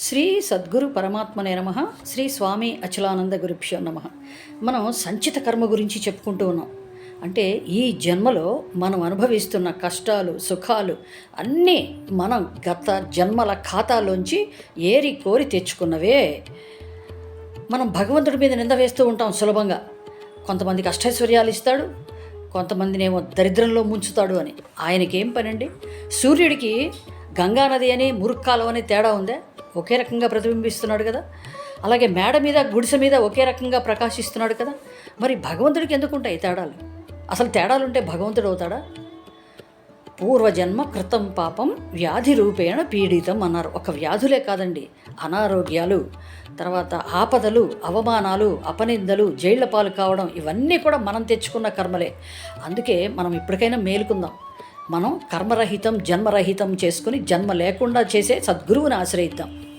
శ్రీ సద్గురు పరమాత్మనే నమః. శ్రీ స్వామి అచలానంద గురుభ్యో నమః. మనం సంచిత కర్మ గురించి చెప్పుకుంటూ ఉన్నాం. అంటే ఈ జన్మలో మనం అనుభవిస్తున్న కష్టాలు సుఖాలు అన్నీ మనం గత జన్మల ఖాతాలోంచి ఏరి కోరి తెచ్చుకున్నవే. మనం భగవంతుడి మీద నింద వేస్తూ ఉంటాం సులభంగా. కొంతమందికి అష్టైశ్వర్యాలు ఇస్తాడు, కొంతమందినేమో దరిద్రంలో ముంచుతాడు అని. ఆయనకేం పనండి? సూర్యుడికి గంగానది అని మురుక్కాలం అని తేడా ఉందే? ఒకే రకంగా ప్రతిబింబిస్తున్నాడు కదా. అలాగే మేడ మీద గుడిసె మీద ఒకే రకంగా ప్రకాశిస్తున్నాడు కదా. మరి భగవంతుడికి ఎందుకుంటాయి తేడాలు? అసలు తేడాలుంటే భగవంతుడు అవుతాడా? పూర్వజన్మ కృతం పాపం వ్యాధి రూపేణ పీడితం అన్నారు. ఒక వ్యాధులే కాదండి, అనారోగ్యాలు, తర్వాత ఆపదలు, అవమానాలు, అపనిందలు, జైళ్ల పాలు కావడం, ఇవన్నీ కూడా మనం తెచ్చుకున్న కర్మలే. అందుకే మనం ఇప్పటికైనా మేలుకుందాం. మనం కర్మరహితం జన్మరహితం చేసుకుని జన్మ లేకుండా చేసే సద్గురువుని ఆశ్రయిద్దాం.